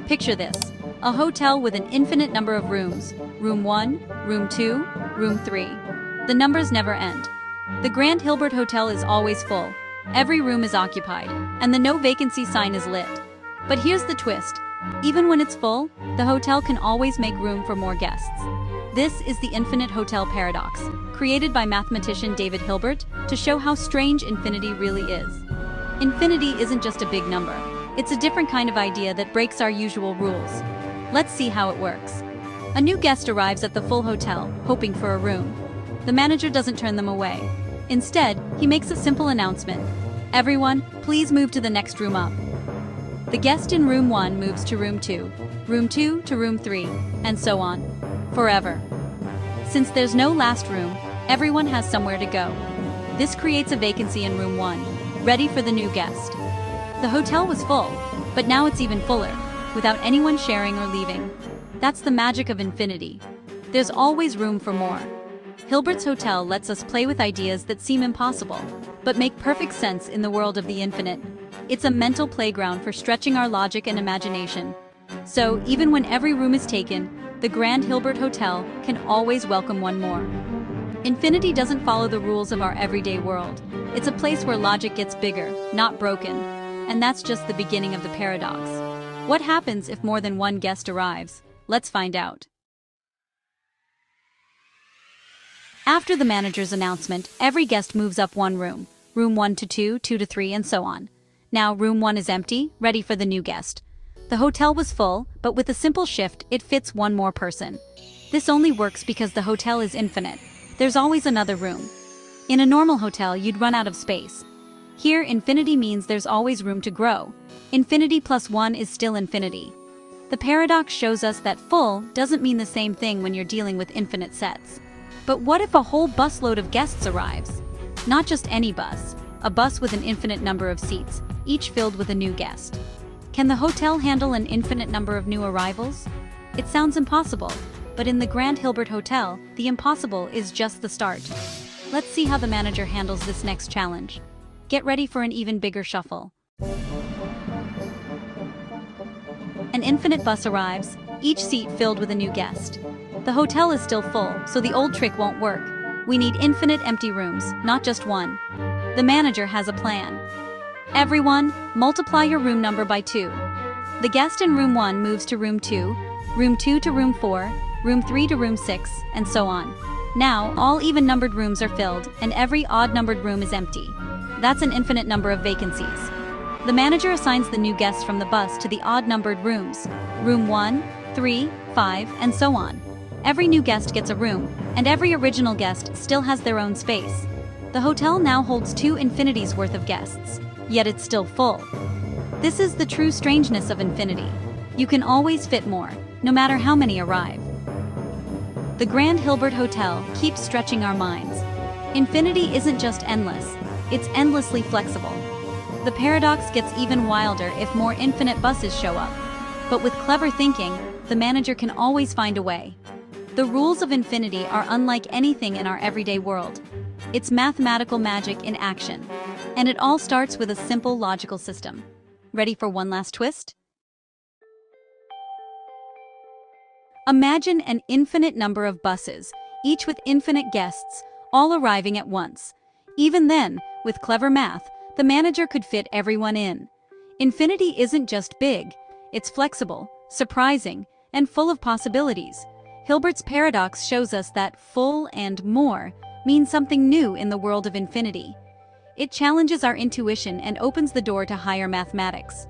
Picture this: a hotel with an infinite number of rooms. Room 1, Room 2, Room 3. The numbers never end. The Grand Hilbert Hotel is always full. Every room is occupied, and the no vacancy sign is lit. But here's the twist. Even when it's full, the hotel can always make room for more guests. This is the infinite hotel paradox, created by mathematician David Hilbert to show how strange infinity really is. Infinity isn't just a big number. It's a different kind of idea that breaks our usual rules. Let's see how it works. A new guest arrives at the full hotel, hoping for a room. The manager doesn't turn them away. Instead, he makes a simple announcement. Everyone, please move to the next room up. The guest in room 1 moves to room 2, room 2 to room 3, and so on. Forever. Since there's no last room, everyone has somewhere to go. This creates a vacancy in room 1, ready for the new guest. The hotel was full, but now it's even fuller, without anyone sharing or leaving. That's the magic of infinity. There's always room for more. Hilbert's hotel lets us play with ideas that seem impossible, but make perfect sense in the world of the infinite. It's a mental playground for stretching our logic and imagination. So, even when every room is taken, the Grand Hilbert Hotel can always welcome one more. Infinity doesn't follow the rules of our everyday world. It's a place where logic gets bigger, not broken. And that's just the beginning of the paradox. What happens if more than one guest arrives? Let's find out. After the manager's announcement, every guest moves up one room. Room 1 to 2, 2 to 3, and so on. Now room 1 is empty, ready for the new guest. The hotel was full, but with a simple shift, it fits one more person. This only works because the hotel is infinite. There's always another room. In a normal hotel, you'd run out of space. Here, infinity means there's always room to grow. Infinity plus 1 is still infinity. The paradox shows us that full doesn't mean the same thing when you're dealing with infinite sets. But what if a whole busload of guests arrives? Not just any bus, a bus with an infinite number of seats, each filled with a new guest. Can the hotel handle an infinite number of new arrivals? It sounds impossible, but in the Grand Hilbert Hotel, the impossible is just the start. Let's see how the manager handles this next challenge. Get ready for an even bigger shuffle. An infinite bus arrives, each seat filled with a new guest. The hotel is still full, so the old trick won't work. We need infinite empty rooms, not just one. The manager has a plan. Everyone, multiply your room number by 2. The guest in room 1 moves to room 2, room 2 to room 4, room 3 to room 6, and so on. Now, all even-numbered rooms are filled, and every odd-numbered room is empty. That's an infinite number of vacancies. The manager assigns the new guests from the bus to the odd-numbered rooms, room 1, 3, 5, and so on. Every new guest gets a room, and every original guest still has their own space. The hotel now holds 2 infinities worth of guests, yet it's still full. This is the true strangeness of infinity. You can always fit more, no matter how many arrive. The Grand Hilbert Hotel keeps stretching our minds. Infinity isn't just endless, it's endlessly flexible. The paradox gets even wilder if more infinite buses show up. But with clever thinking, the manager can always find a way. The rules of infinity are unlike anything in our everyday world. It's mathematical magic in action. And it all starts with a simple logical system. Ready for one last twist? Imagine an infinite number of buses, each with infinite guests, all arriving at once. Even then, with clever math, the manager could fit everyone in. Infinity isn't just big, it's flexible, surprising, and full of possibilities. Hilbert's paradox shows us that full and more means something new in the world of infinity. It challenges our intuition and opens the door to higher mathematics.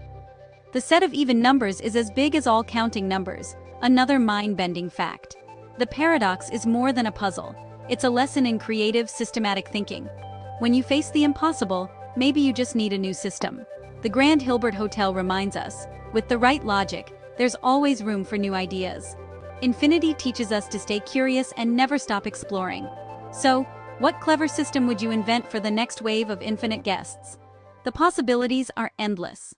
The set of even numbers is as big as all counting numbers, another mind-bending fact. The paradox is more than a puzzle. It's a lesson in creative, systematic thinking. When you face the impossible, maybe you just need a new system. The Grand Hilbert Hotel reminds us, with the right logic, there's always room for new ideas. Infinity teaches us to stay curious and never stop exploring. So, what clever system would you invent for the next wave of infinite guests? The possibilities are endless.